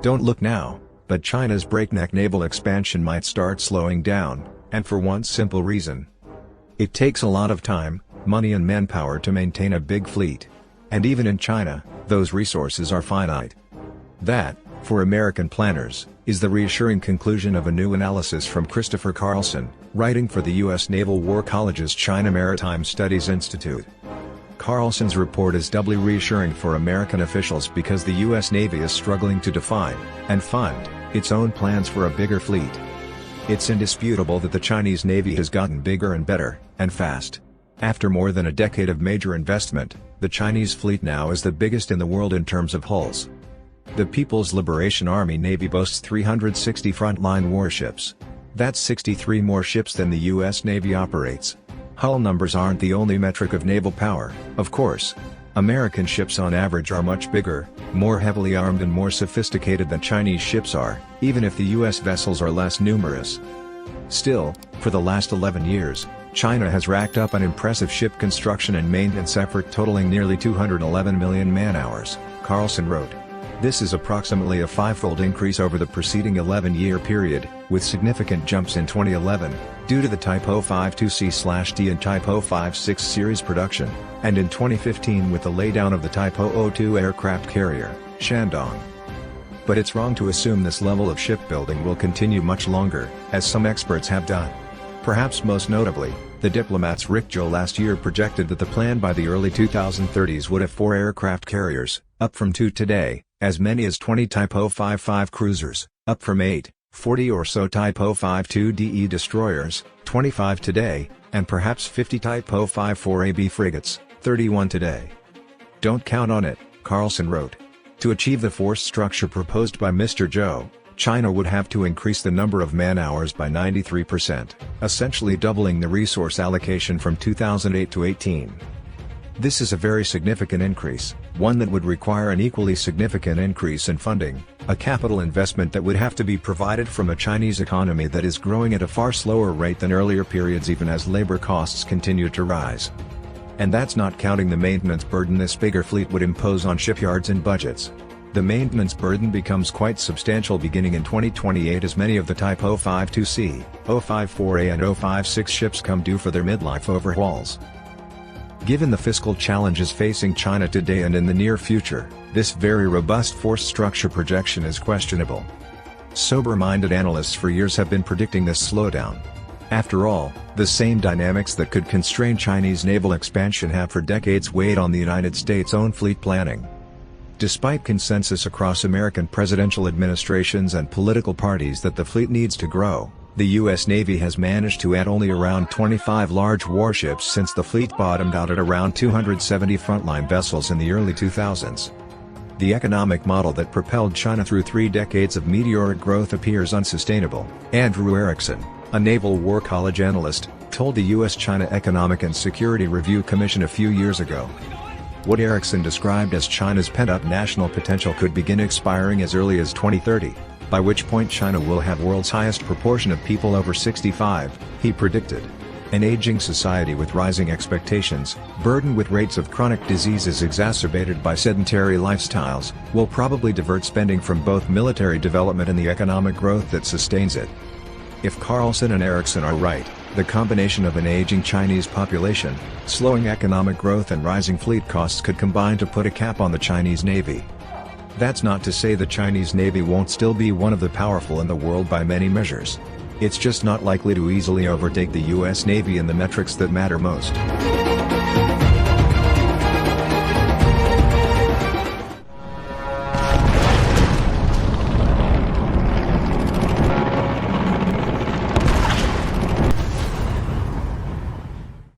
Don't look now, but China's breakneck naval expansion might start slowing down, and for one simple reason. It takes a lot of time, money and manpower to maintain a big fleet. And even in China, those resources are finite. That, for American planners, is the reassuring conclusion of a new analysis from Christopher Carlson, writing for the U.S. Naval War College's China Maritime Studies Institute. Carlson's report is doubly reassuring for American officials because the U.S. Navy is struggling to define, and fund, its own plans for a bigger fleet. It's indisputable that the Chinese Navy has gotten bigger and better, and fast. After more than a decade of major investment, the Chinese fleet now is the biggest in the world in terms of hulls. The People's Liberation Army Navy boasts 360 frontline warships. That's 63 more ships than the U.S. Navy operates. Hull numbers aren't the only metric of naval power, of course. American ships on average are much bigger, more heavily armed and more sophisticated than Chinese ships are, even if the U.S. vessels are less numerous. Still, for the last 11 years, China has racked up an impressive ship construction and maintenance effort totaling nearly 211 million man-hours, Carlson wrote. This is approximately a five-fold increase over the preceding 11-year period, with significant jumps in 2011, due to the Type 052C/D and Type 056 series production, and in 2015 with the laydown of the Type 002 aircraft carrier, Shandong. But it's wrong to assume this level of shipbuilding will continue much longer, as some experts have done. Perhaps most notably, the Diplomat's Rick Joe last year projected that the plan by the early 2030s would have 4 aircraft carriers, up from 2 today, as many as 20 Type 055 cruisers, up from 8, 40 or so Type 052DE destroyers, 25 today, and perhaps 50 Type 054AB frigates, 31 today. Don't count on it, Carlson wrote. To achieve the force structure proposed by Mr. Joe, China would have to increase the number of man-hours by 93%, essentially doubling the resource allocation from 2008 to 18. This is a very significant increase, one that would require an equally significant increase in funding, a capital investment that would have to be provided from a Chinese economy that is growing at a far slower rate than earlier periods even as labor costs continue to rise. And that's not counting the maintenance burden this bigger fleet would impose on shipyards and budgets. The maintenance burden becomes quite substantial beginning in 2028 as many of the Type 052C, 054A and 056 ships come due for their midlife overhauls. Given the fiscal challenges facing China today and in the near future, this very robust force structure projection is questionable. Sober-minded analysts for years have been predicting this slowdown. After all, the same dynamics that could constrain Chinese naval expansion have for decades weighed on the United States' own fleet planning. Despite consensus across American presidential administrations and political parties that the fleet needs to grow, the U.S. Navy has managed to add only around 25 large warships since the fleet bottomed out at around 270 frontline vessels in the early 2000s. The economic model that propelled China through 3 decades of meteoric growth appears unsustainable, Andrew Erickson, a Naval War College analyst, told the U.S.-China Economic and Security Review Commission a few years ago. What Erickson described as China's pent-up national potential could begin expiring as early as 2030, by which point China will have world's highest proportion of people over 65, he predicted. An aging society with rising expectations, burdened with rates of chronic diseases exacerbated by sedentary lifestyles, will probably divert spending from both military development and the economic growth that sustains it. If Carlson and Erickson are right, the combination of an aging Chinese population, slowing economic growth and rising fleet costs could combine to put a cap on the Chinese Navy. That's not to say the Chinese Navy won't still be one of the powerful in the world by many measures. It's just not likely to easily overtake the U.S. Navy in the metrics that matter most.